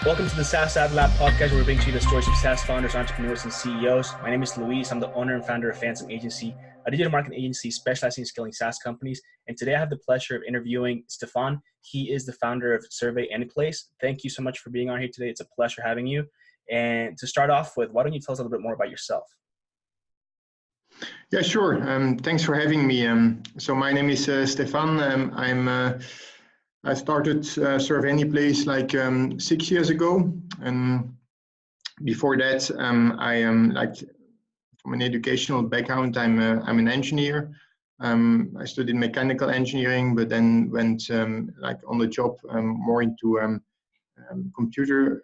Welcome to the SaaS AdLab podcast, where we bring to you the stories of SaaS founders, entrepreneurs, and CEOs. My name is Luis. I'm the owner and founder of Fantôm agency, a digital marketing agency specializing in scaling SaaS companies. And today I have the pleasure of interviewing Stefan. He is the founder of Anyplace. Thank you so much for being on here today. It's a pleasure having you. And to start off with, why don't you tell us a little bit more about yourself? Yeah, sure. Thanks for having me. So my name is Stefan. I started Anyplace like 6 years ago, and before that, I am from an educational background. I'm an engineer. I studied mechanical engineering, but then went on the job more into computer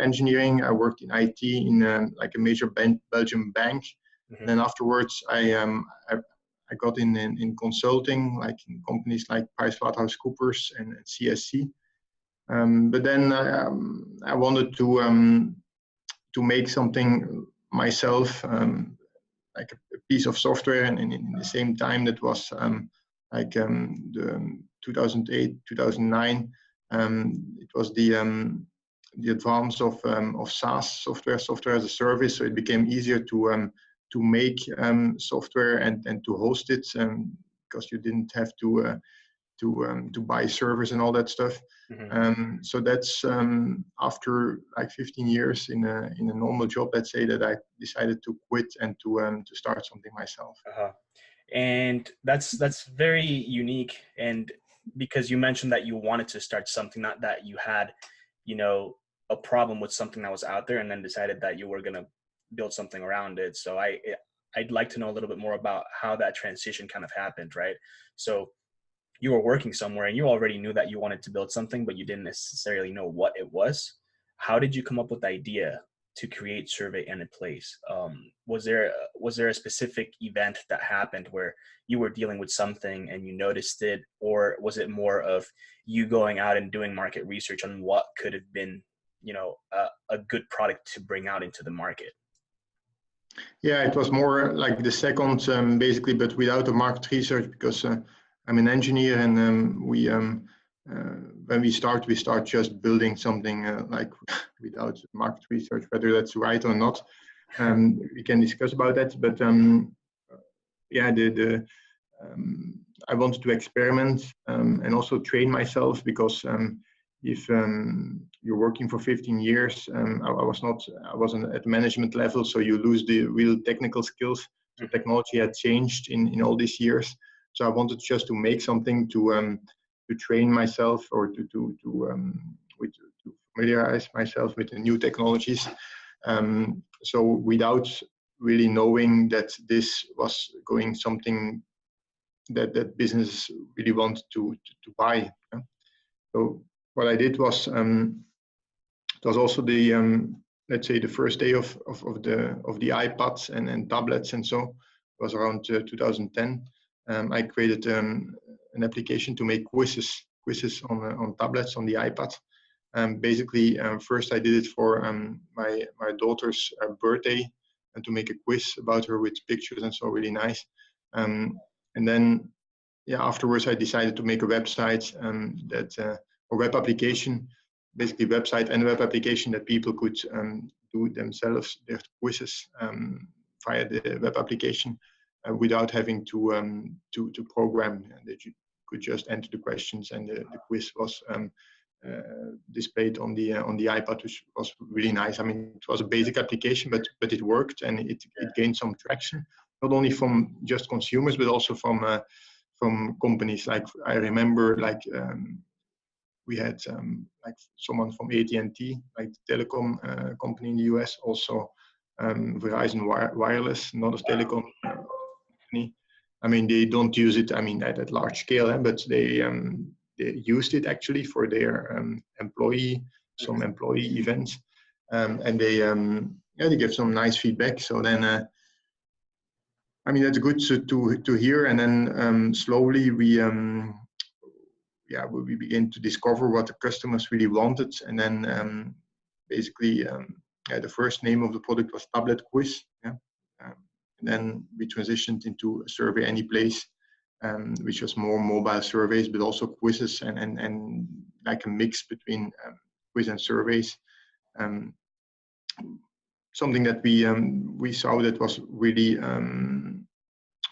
engineering. I worked in IT in a major Belgian bank. Mm-hmm. Then afterwards, I got in consulting, like in companies like PricewaterhouseCoopers and CSC. But then I wanted to make something myself, like a piece of software, and in the same time that was the 2008, 2009. It was the advance of SaaS, software as a service. So it became easier to make software and to host it, because you didn't have to buy servers and all that stuff. Mm-hmm. So that's after like 15 years in a normal job, let's say, that I decided to quit and to start something myself. Uh-huh. And that's very unique, and because you mentioned that you wanted to start something, not that you had, a problem with something that was out there and then decided that you were going to build something around it. So I'd like to know a little bit more about how that transition kind of happened, right? So you were working somewhere and you already knew that you wanted to build something, but you didn't necessarily know what it was. How did you come up with the idea to create Anyplace? Was there a specific event that happened where you were dealing with something and you noticed it, or was it more of you going out and doing market research on what could have been, a good product to bring out into the market? Yeah, it was more like the second, basically, but without the market research, because I'm an engineer, and when we start just building something without market research. Whether that's right or not, we can discuss about that. But I wanted to experiment and also train myself, because if you're working for 15 years, I wasn't at management level, so you lose the real technical skills. So technology had changed in all these years. So I wanted just to make something to train myself, or to familiarize myself with the new technologies. So without really knowing that this was going something that business really wanted to buy. So what I did was, it was also the let's say the first day of the iPads and tablets, and so it was around 2010. I created an application to make quizzes on tablets on the iPad. Basically, first I did it for my daughter's birthday, and to make a quiz about her with pictures, and so really nice. And then afterwards I decided to make a website or web application, basically website and web application, that people could do themselves their quizzes via the web application without having to program. That you could just enter the questions, and the quiz was displayed on the iPad, which was really nice. I mean, it was a basic application, but it worked, and it gained some traction, not only from just consumers, but also from companies. Like I remember, we had someone from AT&T, like the telecom company in the US, also Verizon Wireless, another telecom company. I mean, they don't use it, at large scale, but they used it actually for their employee events, and they give some nice feedback. So then, that's good to hear. And then slowly we begin to discover what the customers really wanted. And then basically, the first name of the product was Tablet Quiz. And then we transitioned into Survey Anyplace, which was more mobile surveys, but also quizzes, and like a mix between quiz and surveys. um, something that we saw that was really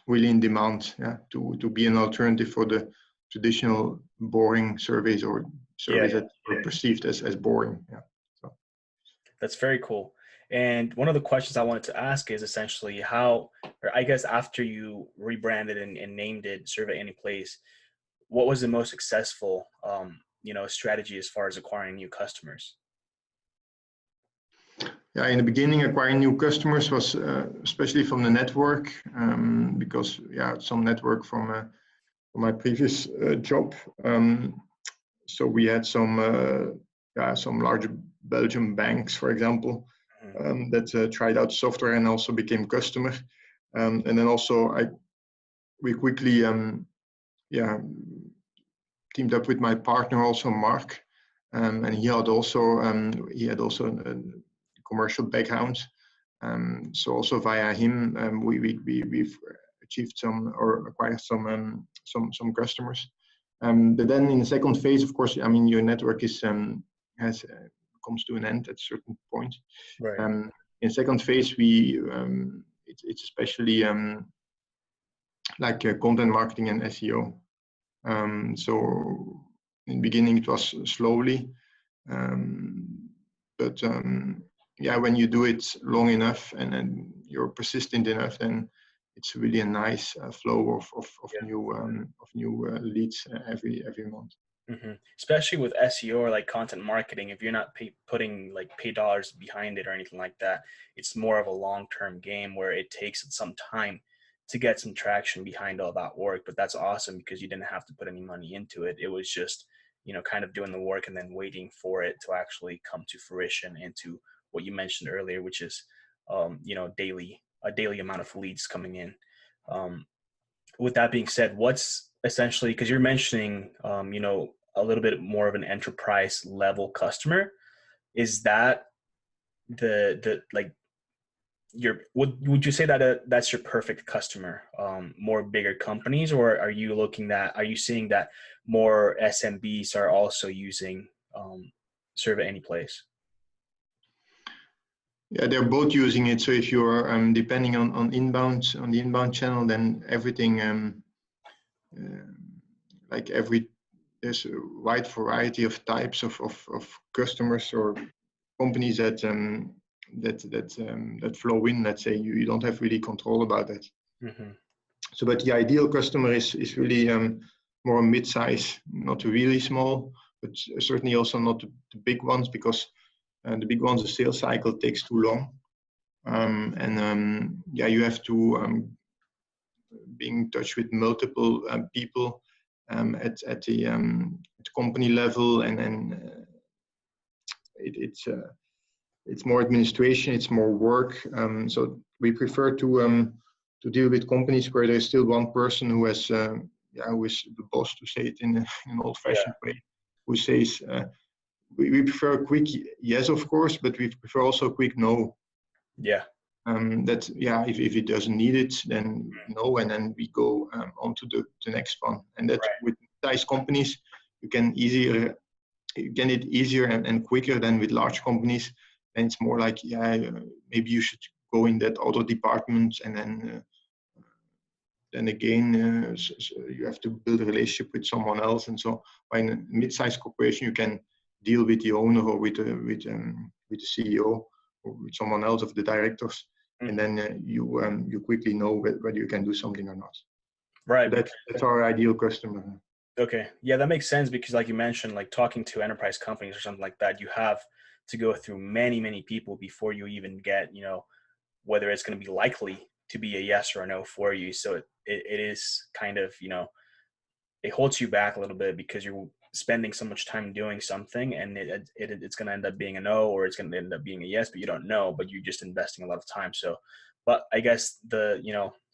really in demand, to be an alternative for the traditional boring surveys or surveys that were perceived as boring. So that's very cool. And one of the questions I wanted to ask is essentially how, or I guess after you rebranded and named it Survey Anyplace, what was the most successful strategy as far as acquiring new customers? Yeah, in the beginning, acquiring new customers was especially from the network, because some network from my previous job. So we had some large Belgian banks, for example, that tried out software and also became customer. And then also we quickly teamed up with my partner, also Mark, and he had also a commercial background. So also via him, we've achieved some or acquired some customers. But then in the second phase, of course, I mean, your network is comes to an end at a certain point. Right. In second phase, it's especially like content marketing and SEO. So in the beginning, it was slowly, but when you do it long enough and then you're persistent enough, then it's really a nice flow of new leads every month. Mm-hmm. Especially with SEO or like content marketing, if you're not putting like paid dollars behind it or anything like that, it's more of a long-term game where it takes some time to get some traction behind all that work. But that's awesome because you didn't have to put any money into it. It was just, kind of doing the work and then waiting for it to actually come to fruition and to what you mentioned earlier, which is, a daily amount of leads coming in. With that being said, what's essentially, because you're mentioning, a little bit more of an enterprise level customer, is that the like would you say that that's your perfect customer, more bigger companies, or are you seeing that more SMBs are also using Survey Anyplace? Yeah, they're both using it. So if you're depending on the inbound channel, then everything there's a wide variety of types of customers or companies that flow in. Let's say you don't have really control about that. Mm-hmm. So, but the ideal customer is really more mid-size, not really small, but certainly also not the big ones, because the big ones, the sales cycle takes too long, you have to be in touch with multiple people at the company level, and then it's more administration, it's more work. So we prefer to deal with companies where there's still one person who has who is the boss, to say it in an old-fashioned way, who says we prefer a quick yes, of course, but we prefer also a quick no. Yeah. If it doesn't need it, then no, and then we go on to the next one. And that with size companies, you can get it easier and quicker than with large companies. And it's more like, maybe you should go in that other department, and then again, so you have to build a relationship with someone else. And so, in a mid-sized corporation, you can deal with the owner or with the CEO or with someone else of the directors, and then you quickly know whether you can do something or not. Right. So that's our ideal customer. Okay. Yeah, that makes sense, because like you mentioned, like talking to enterprise companies or something like that, you have to go through many, many people before you even get, whether it's going to be likely to be a yes or a no for you. So it is kind of, it holds you back a little bit because you're spending so much time doing something, and it's going to end up being a no, or it's going to end up being a yes, but you don't know, but you're just investing a lot of time. So, but I guess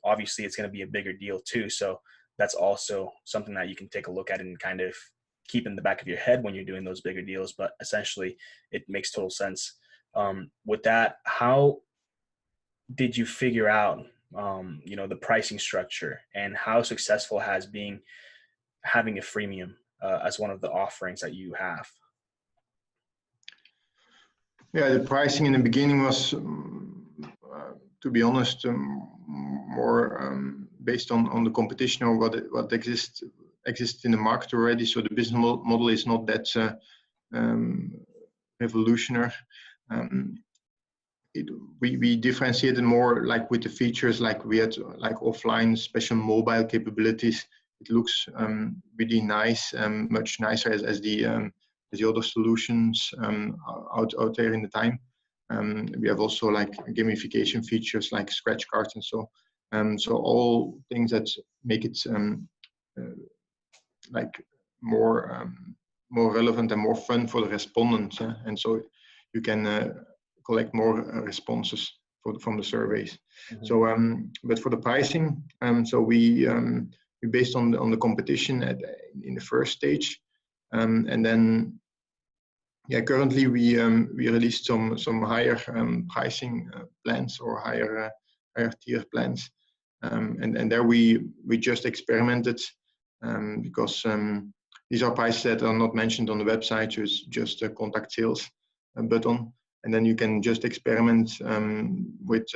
obviously it's going to be a bigger deal too. So that's also something that you can take a look at and kind of keep in the back of your head when you're doing those bigger deals. But essentially it makes total sense. With that, how did you figure out, the pricing structure, and how successful has having a freemium as one of the offerings that you have? Yeah, the pricing in the beginning was, to be honest, more based on the competition or what exists in the market already. So the business model is not that revolutionary. We differentiated more like with the features, like we had like offline special mobile capabilities. It looks really nice, much nicer as the other solutions out there in the time. We have also like gamification features like scratch cards and so. So all things that make it like more relevant and more fun for the respondents, and so you can collect more responses from the surveys. Mm-hmm. So, but for the pricing, so we based on the competition in the first stage, and then currently we released some higher pricing plans or higher tier plans, and there we just experimented because these are prices that are not mentioned on the website. So it's just a contact sales button. And then you can just experiment with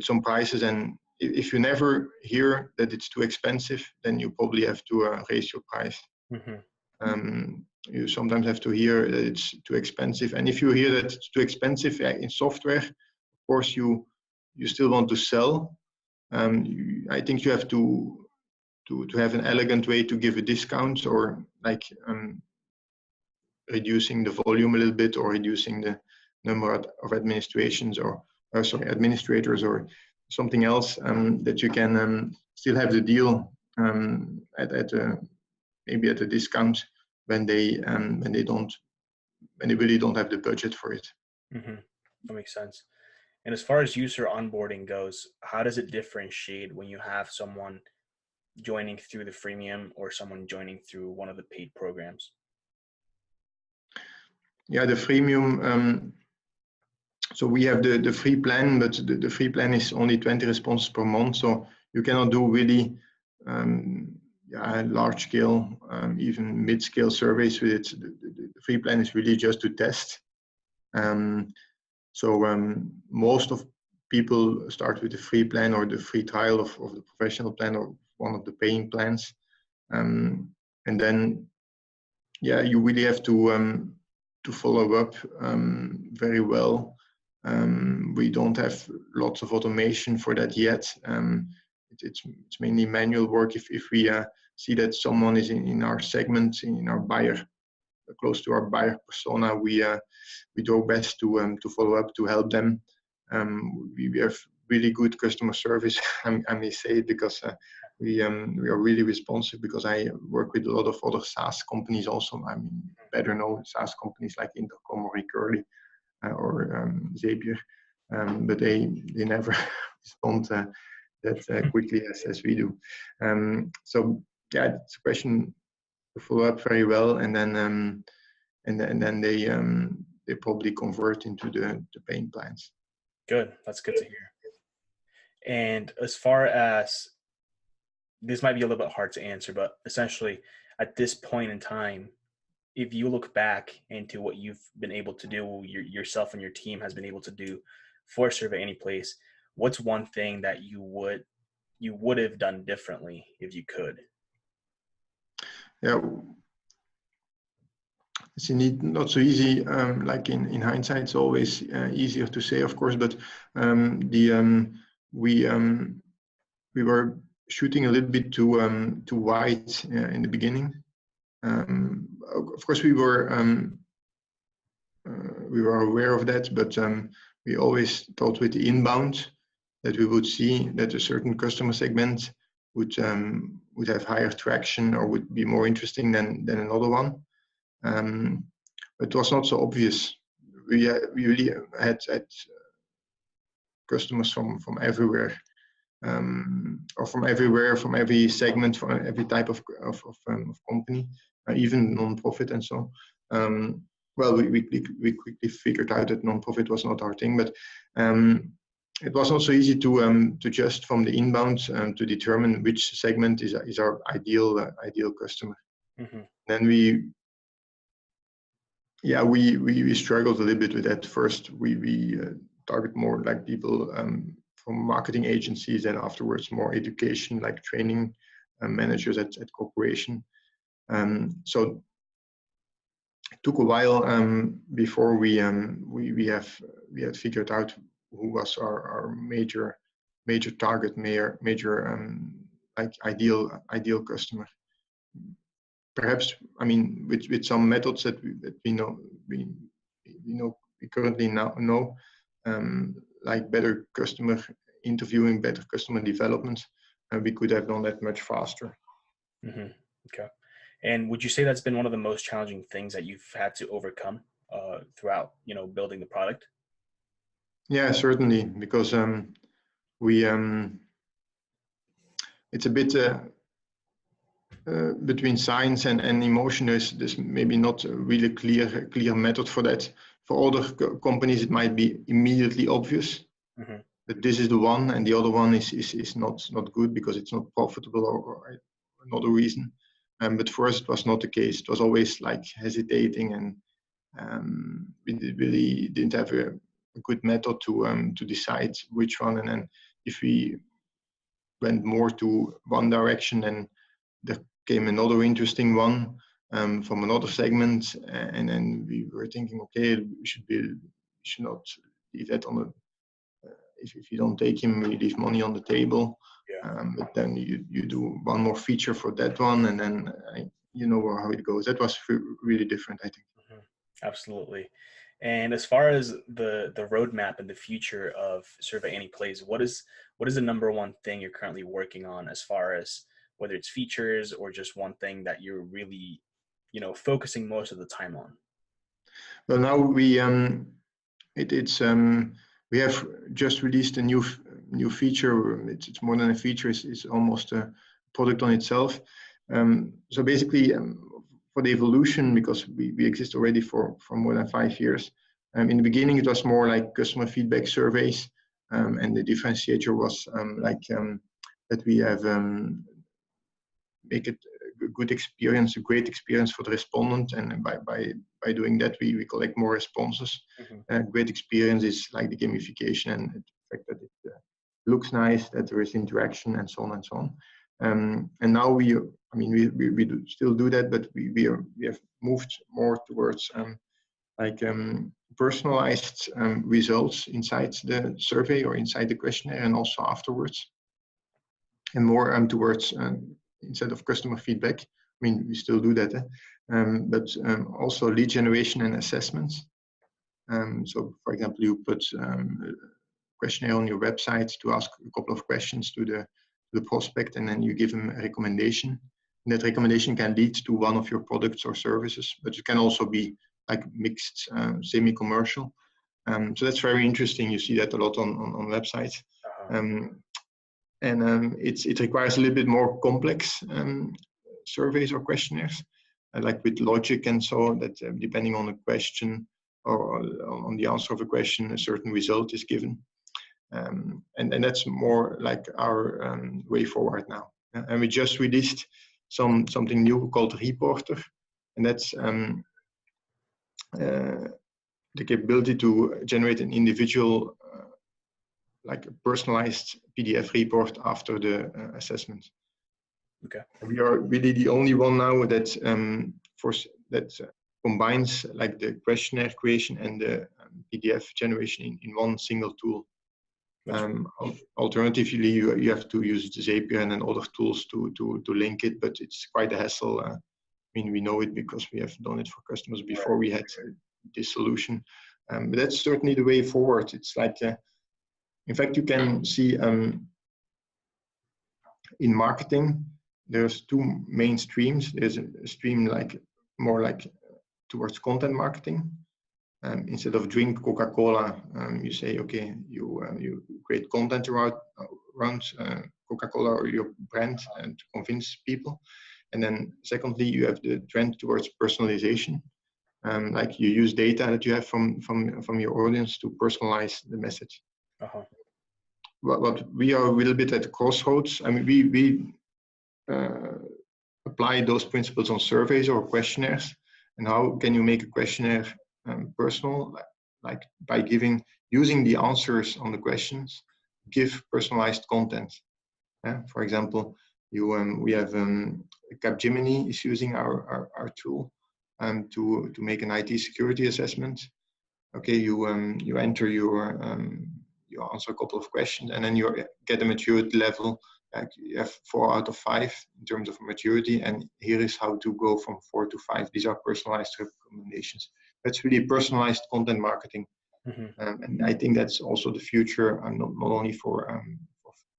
some prices. And if you never hear that it's too expensive, then you probably have to raise your price. Mm-hmm. You sometimes have to hear that it's too expensive. And if you hear that it's too expensive in software, of course you still want to sell. I think you have to have an elegant way to give a discount, or like reducing the volume a little bit, or reducing the number of administrators or something else, that you can still have the deal at maybe at a discount when they really don't have the budget for it. Mm-hmm. That makes sense. And as far as user onboarding goes, how does it differentiate when you have someone joining through the freemium or someone joining through one of the paid programs? Yeah, the freemium, so we have the free plan, but the free plan is only 20 responses per month, so you cannot do really large scale, even mid-scale surveys with it. The free plan is really just to test. Most of people start with the free plan or the free trial of the professional plan or one of the paying plans, and then you really have to follow up very well. We don't have lots of automation for that yet. It's mainly manual work. If we see that someone is in our segment, in our buyer, close to our buyer persona, we do our best to follow up, to help them. We have really good customer service, I may say it, because we are really responsive, because I work with a lot of other SaaS companies also. I mean, better known SaaS companies like Intercom or Recurly or Zapier, but they never respond that quickly as we do. So it's a question to follow up very well, and then they probably convert into the paying plans. Good. That's good to hear. And as far as, this might be a little bit hard to answer, but essentially at this point in time, if you look back into what you've been able to do, yourself and your team has been able to do for Survey Anyplace, what's one thing that you would have done differently if you could? Yeah, it's indeed not so easy. Like in hindsight, it's always easier to say, of course, but we were shooting a little bit too wide in the beginning. Of course, we were aware of that, but we always thought with the inbound that we would see that a certain customer segment would have higher traction or would be more interesting than another one. But it was not so obvious. We really had customers from everywhere, or from everywhere, from every segment, from every type of company, even non-profit and so. Well, we quickly figured out that non-profit was not our thing, but it was also easy to just from the inbound to determine which segment is our ideal customer. Mm-hmm. Then Yeah, we struggled a little bit with that. First, we target more like people from marketing agencies, and afterwards more education, like training managers at corporation. So it took a while before we had figured out who was our major target, major like ideal customer. Perhaps, I mean, with some methods that we know we currently now know, like better customer interviewing, better customer development, and we could have done that much faster. Mm-hmm. Okay. And would you say that's been one of the most challenging things that you've had to overcome throughout, building the product? Yeah, certainly, because we it's a bit between science and emotion. There's maybe not a really clear method for that. For other companies, it might be immediately obvious Mm-hmm. that this is the one, and the other one is not good because it's not profitable or another reason. But for us, it was not the case. It was always like hesitating, and we really didn't have a good method to decide which one. And then if we went more to one direction, then there came another interesting one from another segment, and then we were thinking, okay, we should not leave that on the. If you don't take him, we leave money on the table. Yeah. But then you do one more feature for that one, and then you know how it goes. That was really different, I think. Mm-hmm. Absolutely. And as far as the roadmap and the future of Survey Anyplace, what is the number one thing you're currently working on, as far as whether it's features or just one thing that you're really, focusing most of the time on? Well, now we have just released a new feature. It's more than a feature; it's almost a product on itself. So basically, for the evolution, because we exist already for more than 5 years. In the beginning, it was more like customer feedback surveys, and the differentiator was that we have make it a good experience, a great experience for the respondent, and by doing that, we collect more responses. Mm-hmm. Great experience is like the gamification and the fact that it looks nice, that there is interaction, and so on and so on. And now we still do that, but we have moved more towards personalized results inside the survey or inside the questionnaire, and also afterwards, and more towards instead of customer feedback. I mean, we still do that, but also lead generation and assessments. So, for example, you put a questionnaire on your website to ask a couple of questions to the prospect, and then you give them a recommendation. And that recommendation can lead to one of your products or services, but it can also be like mixed, semi-commercial. So that's very interesting. You see that a lot on websites. Uh-huh. It requires a little bit more complex surveys or questionnaires, like with logic and so that depending on the question or on the answer of a question, a certain result is given. And that's more like our way forward now. And we just released something new called Reporter, and that's the capability to generate an individual, like a personalized PDF report after the assessment. Okay. We are really the only one now that combines like the questionnaire creation and the PDF generation in one single tool. Alternatively, you have to use Zapier and then other tools to link it, but it's quite a hassle. I mean, we know it because we have done it for customers before we had this solution. But that's certainly the way forward. It's like, in fact, you can see in marketing, there's two main streams. There's a stream more like towards content marketing. Instead of drink Coca-Cola, you say, okay, you create content around Coca-Cola or your brand and to convince people. And then secondly, you have the trend towards personalization. Like you use data that you have from your audience to personalize the message. Uh-huh. What we are a little bit at the crossroads. I mean, we apply those principles on surveys or questionnaires, And how can you make a questionnaire personal? Like by using the answers on the questions, give personalized content. For example, we have Capgemini is using our tool to make an IT security assessment. Okay, you enter you answer a couple of questions, and then you get a maturity level. Like you have 4 out of 5 in terms of maturity, and here is how to go from 4 to 5. These are personalized recommendations. That's really personalized content marketing, and I think that's also the future, not only for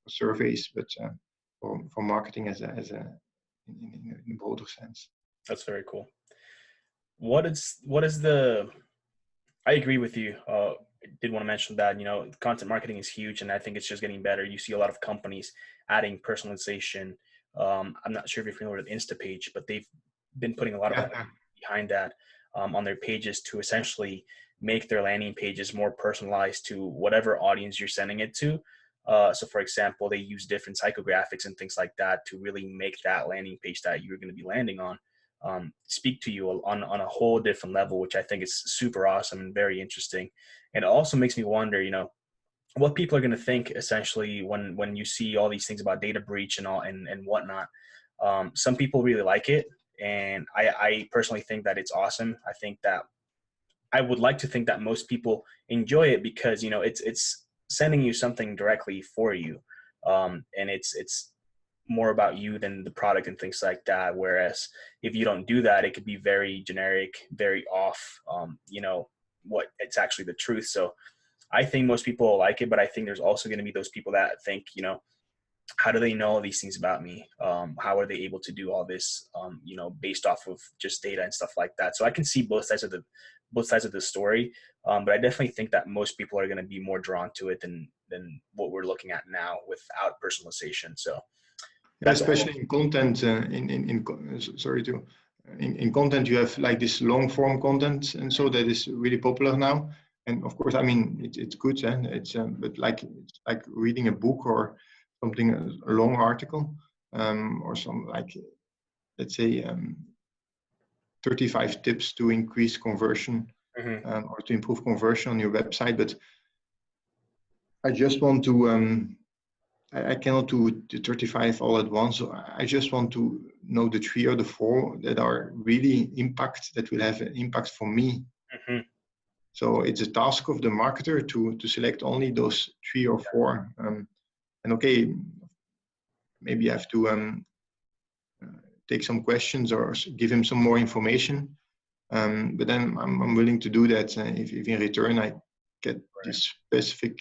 surveys, but for marketing as a in a broader sense. That's very cool. What is the? I agree with you. I did want to mention that, content marketing is huge, and I think it's just getting better. You see a lot of companies adding personalization. I'm not sure if you're familiar with Instapage, but they've been putting a lot of behind that on their pages to essentially make their landing pages more personalized to whatever audience you're sending it to. So for example, they use different psychographics and things like that to really make that landing page that you're going to be landing on speak to you on a whole different level, which I think is super awesome and very interesting. And it also makes me wonder, what people are going to think essentially when you see all these things about data breach and all and whatnot. Some people really like it, and I personally think that it's awesome. I think that I would like to think that most people enjoy it because it's sending you something directly for you, and it's more about you than the product and things like that. Whereas if you don't do that, it could be very generic, very off, what it's actually the truth. So I think most people like it, but I think there's also going to be those people that think, how do they know all these things about me? How are they able to do all this, based off of just data and stuff like that? So I can see both sides of the story. But I definitely think that most people are going to be more drawn to it than what we're looking at now without personalization. So, yeah, especially in content, in content, you have like this long form content, and so that is really popular now. And of course, I mean, it's good, and it's but it's like reading a book or something, a long article, or some let's say 35 tips to increase conversion or to improve conversion on your website. But I just want to. I cannot do the 35 all at once. So I just want to know the 3 or the 4 that are really that will have an impact for me. So it's a task of the marketer to select only those 3 or 4. And okay, maybe I have to take some questions or give him some more information. But then I'm willing to do that if in return I get this specific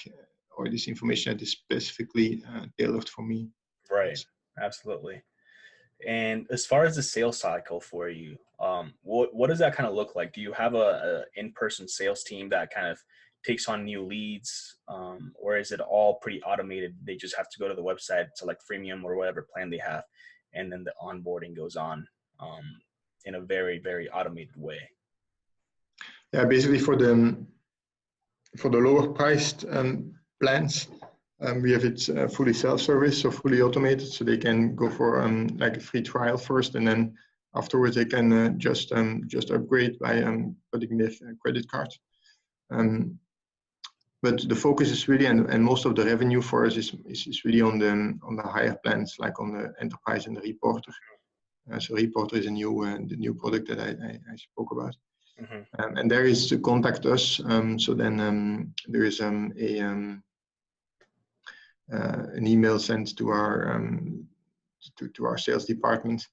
or this information that is specifically tailored for me. Right. Absolutely. And as far as the sales cycle for you, what does that kind of look like? Do you have a in-person sales team that kind of takes on new leads, or is it all pretty automated? They just have to go to the website, select freemium or whatever plan they have, and then the onboarding goes on in a very, very automated way. Yeah, basically for the lower priced plans, we have it fully self-service, so fully automated, so they can go for like a free trial first, and then afterwards they can just upgrade by putting their credit card. But the focus is really, and most of the revenue for us is really on the higher plans, like on the enterprise and the reporter. So reporter is the new product that I spoke about. And there is to contact us. So then there is an email sent to our to our sales department,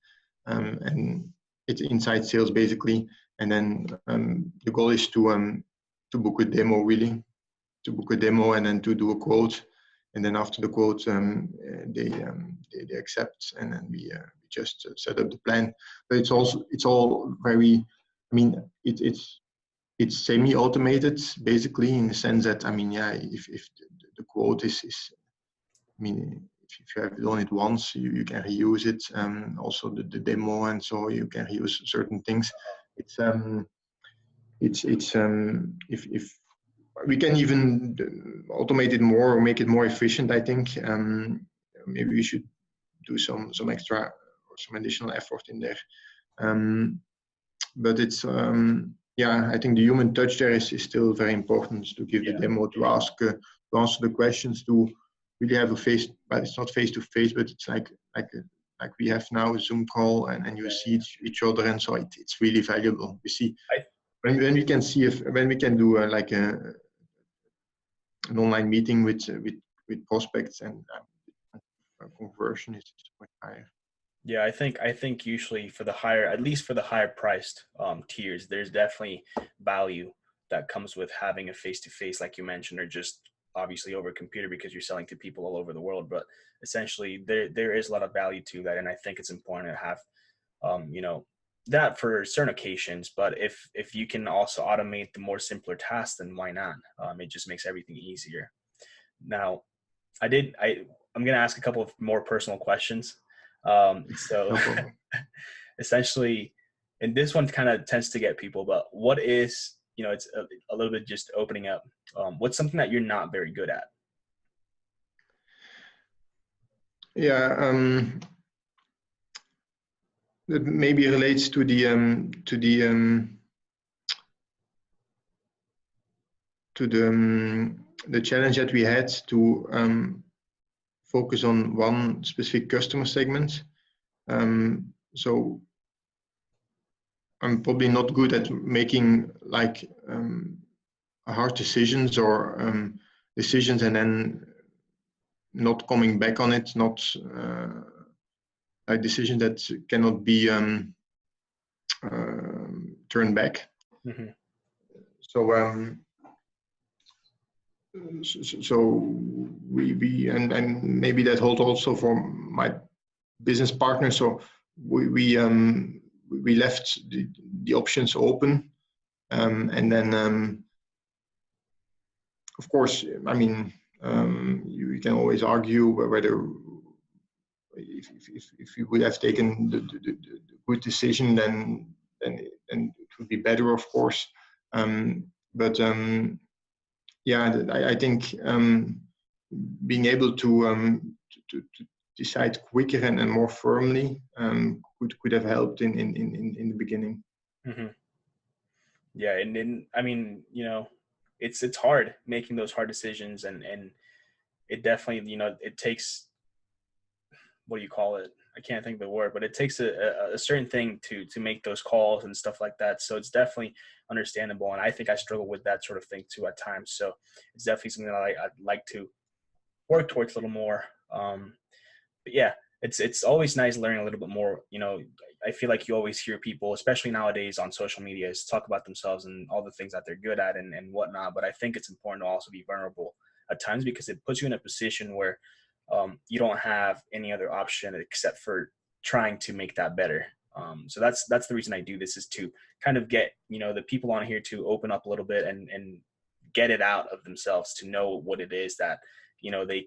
and it's inside sales basically. And then the goal is to book a demo, really, to book a demo, and then to do a quote. And then after the quote, they accept, and then we just set up the plan. But it's all very. I mean, it's semi-automated basically, in the sense that, I mean, yeah, if the quote is I mean, if you have done it once, you can reuse it. Also the demo, and so you can reuse certain things. It's if we can even automate it more or make it more efficient, I think maybe we should do some extra or some additional effort in there. but it's yeah, I think the human touch there is still very important, to give the demo, to ask to answer the questions, to really have a face. But it's not face to face, but it's like we have now a Zoom call, and you see each other, and so it's really valuable. You see, when we can see when we can do like an online meeting with prospects, and conversion is much higher. Yeah, I think usually for the higher, at least for the higher priced tiers, there's definitely value that comes with having a face to face, like you mentioned, or just obviously over a computer because you're selling to people all over the world. But essentially, there is a lot of value to that, and I think it's important to have, you know, that for certain occasions. But if you can also automate the more simpler tasks, then why not? It just makes everything easier. Now, I'm gonna ask a couple of more personal questions. So No essentially, and this one kind of tends to get people, but what is, you know, it's a little bit just opening up. What's something that you're not very good at? Yeah, that maybe relates to the challenge that we had to focus on one specific customer segment. So I'm probably not good at making like hard decisions, or decisions and then not coming back on it, not a decision that cannot be turned back. Mm-hmm. So we and maybe that holds also for my business partner. So we left the options open, and then of course, I mean, you can always argue whether if you would have taken the good decision, then it would be better, of course. But yeah, I think being able to decide quicker and more firmly could have helped in the beginning. Mm-hmm. Yeah, and then I mean, you know, it's hard making those hard decisions, and it definitely, you know, it takes, what do you call it? I can't think of the word, but it takes a certain thing to make those calls and stuff like that. So it's definitely understandable, and I think I struggle with that sort of thing too at times. So it's definitely something that I'd like to work towards a little more. But yeah, it's always nice learning a little bit more. You know, I feel like you always hear people, especially nowadays on social media, talk about themselves and all the things that they're good at and whatnot. But I think it's important to also be vulnerable at times, because it puts you in a position where you don't have any other option except for trying to make that better. So that's the reason I do this, is to kind of get, you know, the people on here to open up a little bit and get it out of themselves, to know what it is that, you know, they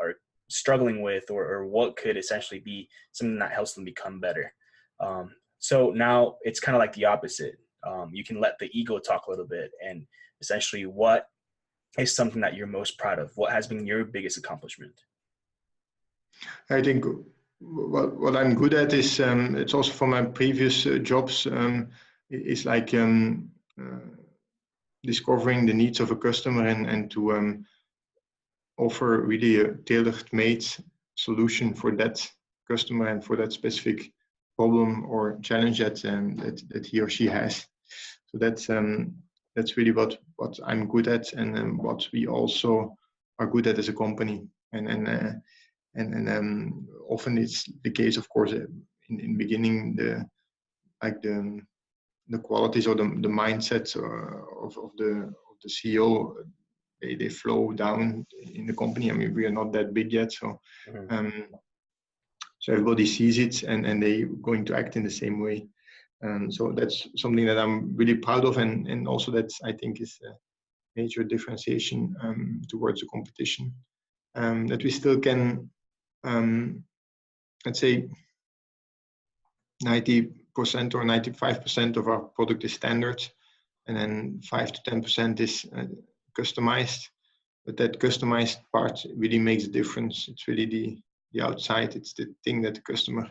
are struggling with, or what could essentially be something that helps them become better. So now it's kind of like the opposite. You can let the ego talk a little bit, and essentially, what is something that you're most proud of? What has been your biggest accomplishment? I think what I'm good at is, it's also from my previous jobs, is like discovering the needs of a customer, and to offer really a tailor-made solution for that customer and for that specific problem or challenge that he or she has. So that's really what I'm good at, and what we also are good at as a company. And often it's the case, of course, in the beginning, the qualities or the mindset of the CEO, they flow down in the company. I mean, we are not that big yet, so so everybody sees it, and they're going to act in the same way. So that's something that I'm really proud of, and also that I think is a major differentiation towards the competition. That we still can, let's say, 90% or 95% of our product is standard, and then 5 to 10% is customized. But that customized part really makes a difference. It's really the outside. It's the thing that the customer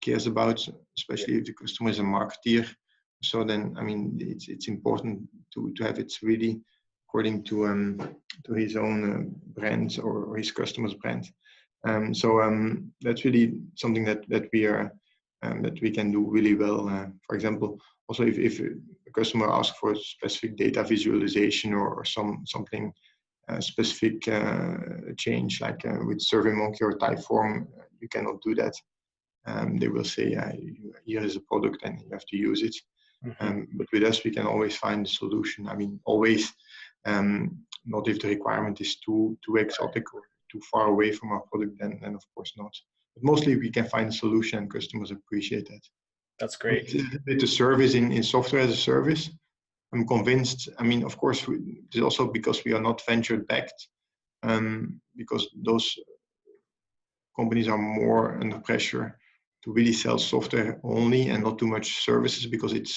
cares about, especially if the customer is a marketeer. So then, I mean, it's important to have it really according to his own brand or his customer's brand. So that's really something that we are that we can do really well. For example, also if a customer asks for specific data visualization or something specific change, like with SurveyMonkey or Typeform, you cannot do that. They will say, here is a product and you have to use it. But with us, we can always find a solution. I mean, always, not if the requirement is too exotic or too far away from our product, then of course not. But mostly we can find a solution and customers appreciate that. That's great. With the service in software as a service, I'm convinced. I mean, of course, it's also because we are not venture backed, because those companies are more under pressure to really sell software only and not too much services, because it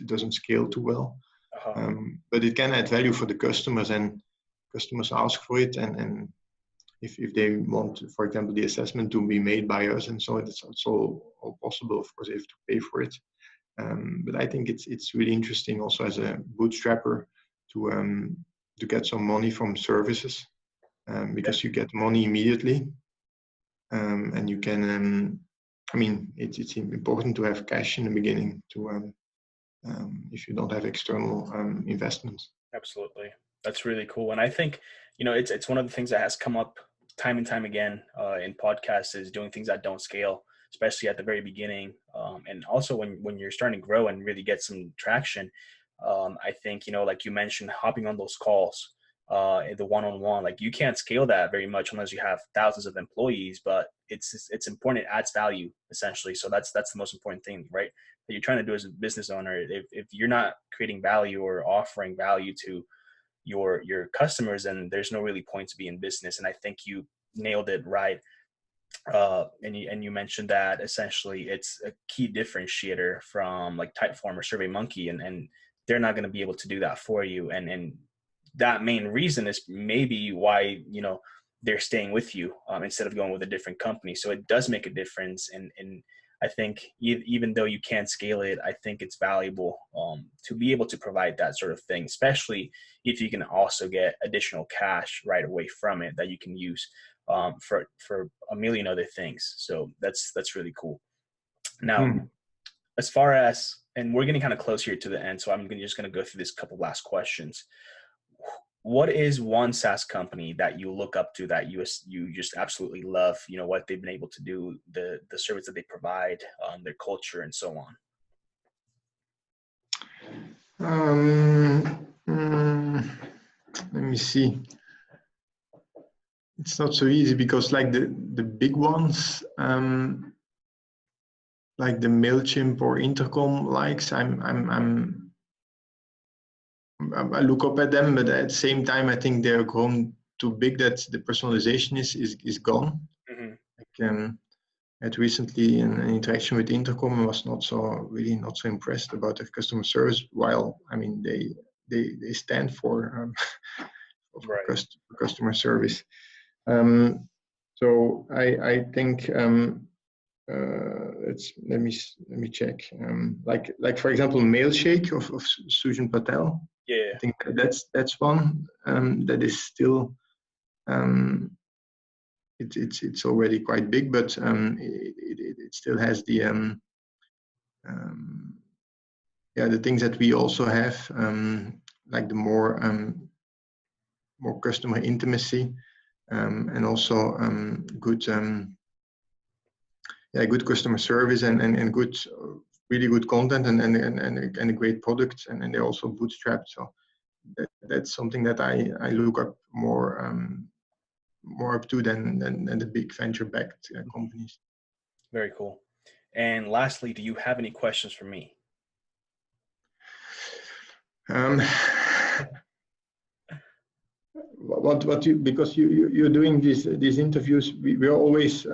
doesn't scale too well. But it can add value for the customers, and customers ask for it, and if they want, for example, the assessment to be made by us, and so it's all possible. Of course, they have to pay for it. But I think it's really interesting also as a bootstrapper to get some money from services, because you get money immediately, and you can. I mean, it's important to have cash in the beginning to if you don't have external investments. Absolutely, that's really cool. And I think it's one of the things that has come up time and time again in podcasts is doing things that don't scale, especially at the very beginning, and also when you're starting to grow and really get some traction. I think like you mentioned, hopping on those calls, the one-on-one, like you can't scale that very much unless you have thousands of employees, but it's important. It adds value essentially. So that's the most important thing, right? That you're trying to do as a business owner. If you're not creating value or offering value to your customers, then there's no really point to be in business. And I think you nailed it right. And you mentioned that essentially it's a key differentiator from like Typeform or SurveyMonkey, and they're not going to be able to do that for you. And that main reason is maybe why they're staying with you instead of going with a different company. So it does make a difference. And I think even though you can't scale it, I think it's valuable to be able to provide that sort of thing, especially if you can also get additional cash right away from it that you can use for a million other things. So that's really cool. Now, as far as, and we're getting kind of close here to the end, so I'm just going to go through this couple last questions. What is one SaaS company that you look up to that you just absolutely love? What they've been able to do, the service that they provide, their culture, and so on. Let me see. It's not so easy because like the big ones, like the MailChimp or Intercom likes, I look up at them, but at the same time, I think they're grown too big that the personalization is gone. Like, I had recently an interaction with Intercom and was not so impressed about their customer service. While I mean they stand for customer service. So I think let me check. Like for example, Mailshake of Sujan Patel. Yeah, I think that's one that is still it's already quite big, but it still has the the things that we also have, like the more customer intimacy, and also good customer service and good really good content and a great product, and they're also bootstrapped. So that's something that I look up more up to than the big venture-backed companies. Very cool. And lastly, do you have any questions for me? What you, because you're doing these interviews, we're always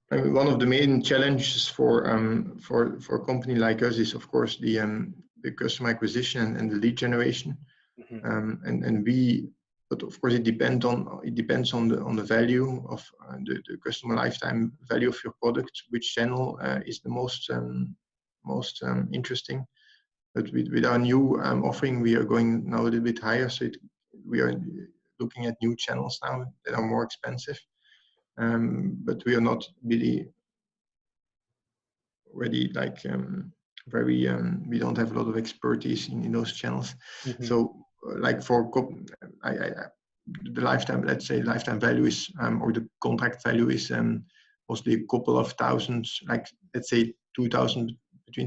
I mean, one of the main challenges for a company like us is, of course, the customer acquisition and the lead generation. And we but of course it depends on the value of the customer lifetime value of your product, which channel is the most interesting. But with our new offering, we are going now a little bit higher, so we are looking at new channels now that are more expensive, but we are not really already like very we don't have a lot of expertise in those channels. Mm-hmm. So like for the lifetime, let's say lifetime value is or the contract value is mostly a couple of thousands, like let's say between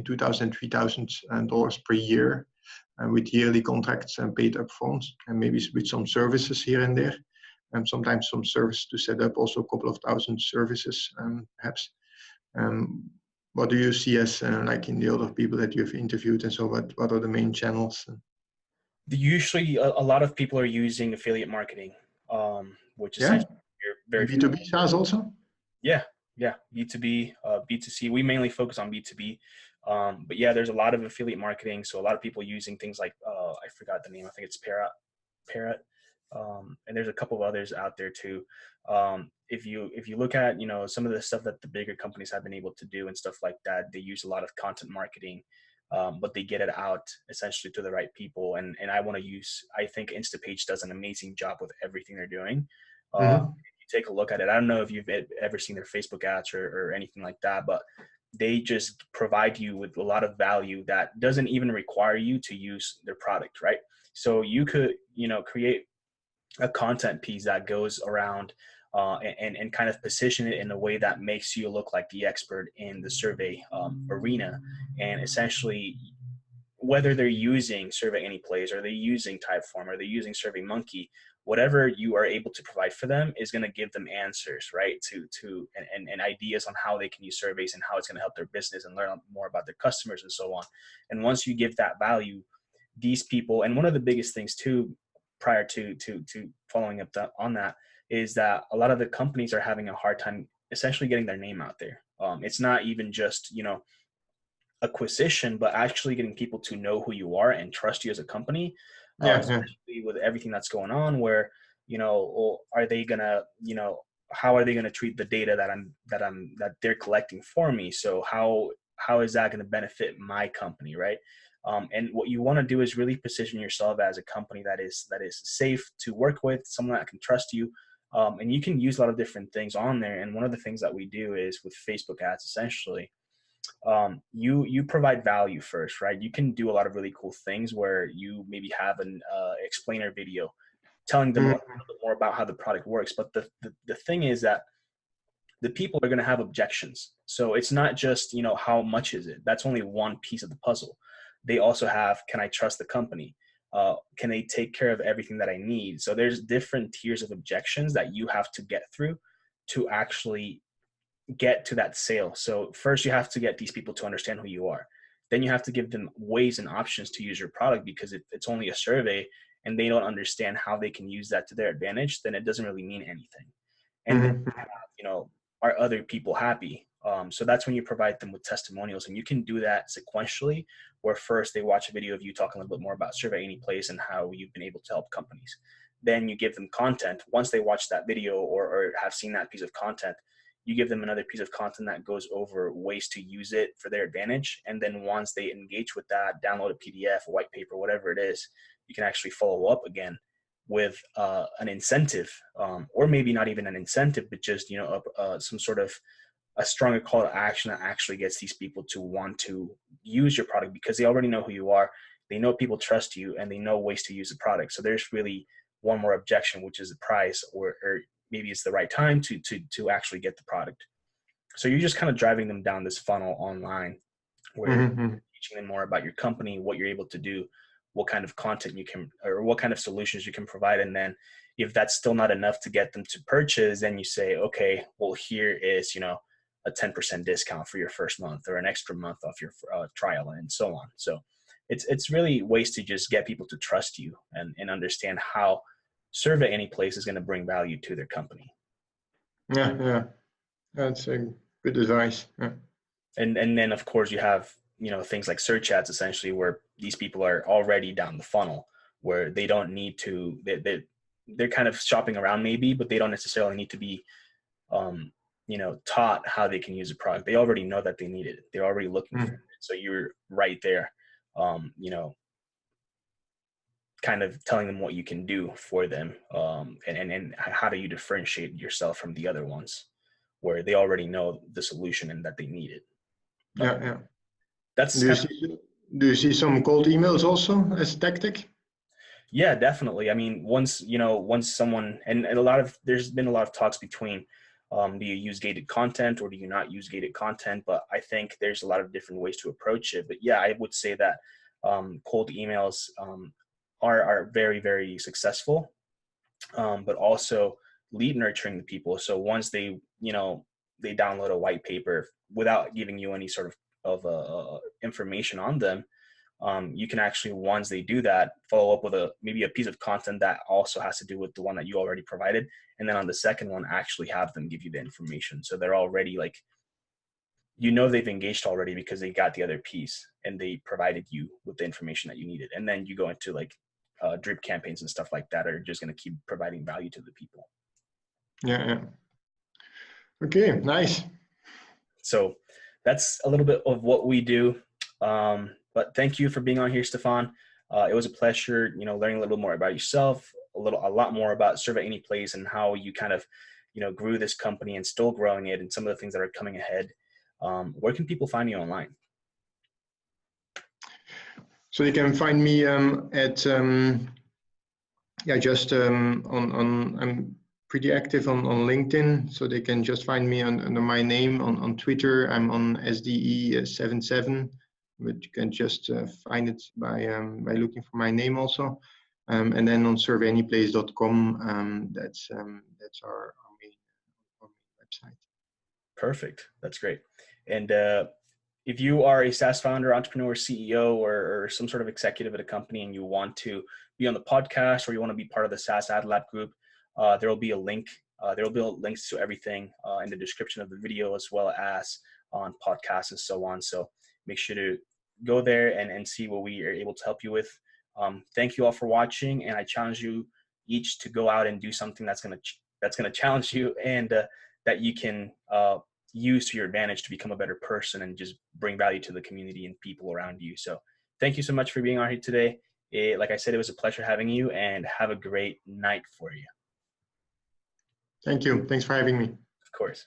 $2,000 and $3,000 per year, with yearly contracts and paid upfront, and maybe with some services here and there, and sometimes some service to set up, also a couple of thousand services perhaps. What do you see as like in the other people that you've interviewed, and so what are the main channels? Usually a lot of people are using affiliate marketing, which essentially you're very B2B SaaS also? Yeah, B2B, B2C. We mainly focus on B2B, but yeah, there's a lot of affiliate marketing. So a lot of people using things like I forgot the name. I think it's Parrot, and there's a couple of others out there too. If you look at some of the stuff that the bigger companies have been able to do and stuff like that, they use a lot of content marketing, but they get it out essentially to the right people. And I think Instapage does an amazing job with everything they're doing. Take a look at it. I don't know if you've ever seen their Facebook ads or anything like that, but they just provide you with a lot of value that doesn't even require you to use their product, right? So you could, create a content piece that goes around and kind of position it in a way that makes you look like the expert in the survey arena. And essentially, whether they're using Survey Anyplace or they're using Typeform or they're using SurveyMonkey, whatever you are able to provide for them is going to give them answers, right? And ideas on how they can use surveys and how it's going to help their business and learn more about their customers and so on. And once you give that value, these people, and one of the biggest things too, prior to following up on that, is that a lot of the companies are having a hard time essentially getting their name out there. It's not even just, acquisition, but actually getting people to know who you are and trust you as a company. Especially with everything that's going on, where are they gonna how are they gonna treat the data that they're collecting for me? So how is that going to benefit my company, right? And what you want to do is really position yourself as a company that is safe to work with, someone that can trust you. And you can use a lot of different things on there. And one of the things that we do is with Facebook ads, essentially, you provide value first, right? You can do a lot of really cool things where you maybe have an explainer video telling them a little bit more about how the product works. But the thing is that the people are going to have objections. So it's not just, how much is it? That's only one piece of the puzzle. They also have, can I trust the company? Can they take care of everything that I need? So there's different tiers of objections that you have to get through to actually get to that sale. So first you have to get these people to understand who you are. Then you have to give them ways and options to use your product, because if it's only a survey and they don't understand how they can use that to their advantage, then it doesn't really mean anything. And then, are other people happy? So that's when you provide them with testimonials, and you can do that sequentially, where first they watch a video of you talking a little bit more about Survey Anyplace and how you've been able to help companies. Then you give them content. Once they watch that video or have seen that piece of content, you give them another piece of content that goes over ways to use it for their advantage. And then once they engage with that, download a PDF, a white paper, whatever it is, you can actually follow up again with an incentive, or maybe not even an incentive, but just, some sort of a stronger call to action that actually gets these people to want to use your product, because they already know who you are. They know people trust you, and they know ways to use the product. So there's really one more objection, which is the price, or maybe it's the right time to actually get the product. So you're just kind of driving them down this funnel online, where you're teaching them more about your company, what you're able to do, what kind of content you can, or what kind of solutions you can provide. And then if that's still not enough to get them to purchase, then you say, okay, well, here is, a 10% discount for your first month, or an extra month off your trial, and so on. So it's really ways to just get people to trust you and understand how Survey Anyplace is going to bring value to their company. Yeah, that's a good advice. Yeah. And then of course you have, things like search ads, essentially, where these people are already down the funnel, where they don't need to, they're kind of shopping around maybe, but they don't necessarily need to be, taught how they can use a product. They already know that they need it. They're already looking for it. So you're right there, kind of telling them what you can do for them, and how do you differentiate yourself from the other ones where they already know the solution and that they need it. Yeah. That's do you see some cold emails also as a tactic? Yeah, definitely. I mean, once someone, and there's been a lot of talks between, do you use gated content or do you not use gated content? But I think there's a lot of different ways to approach it. But yeah, I would say that cold emails are very, very successful, but also lead nurturing the people. So once they download a white paper without giving you any sort of information on them, you can actually, once they do that, follow up with maybe a piece of content that also has to do with the one that you already provided. And then on the second one, actually have them give you the information. So they're already like, they've engaged already because they got the other piece and they provided you with the information that you needed. And then you go into like drip campaigns and stuff like that are just going to keep providing value to the people. Yeah. Okay, nice. So that's a little bit of what we do. But thank you for being on here, Stefan. It was a pleasure, learning a little bit more about yourself, a lot more about Serve at Anyplace and how you kind of, grew this company and still growing it and some of the things that are coming ahead. Where can people find you online? So you can find me at I'm pretty active on LinkedIn, so they can just find me under my name. On Twitter, I'm on SDE77, but you can just find it by looking for my name also. And then on serveanyplace.com, that's our main website. Perfect. That's great. And if you are a SaaS founder, entrepreneur, CEO, or some sort of executive at a company and you want to be on the podcast or you want to be part of the SaaS AdLab group, there will be a link. There will be links to everything in the description of the video, as well as on podcasts and so on. So make sure to go there and see what we are able to help you with. Thank you all for watching, and I challenge you each to go out and do something that's going to challenge you and that you can use to your advantage to become a better person and just bring value to the community and people around you. So thank you so much for being on here today. Like I said, it was a pleasure having you, and have a great night for you. Thank you. Thanks for having me. Of course.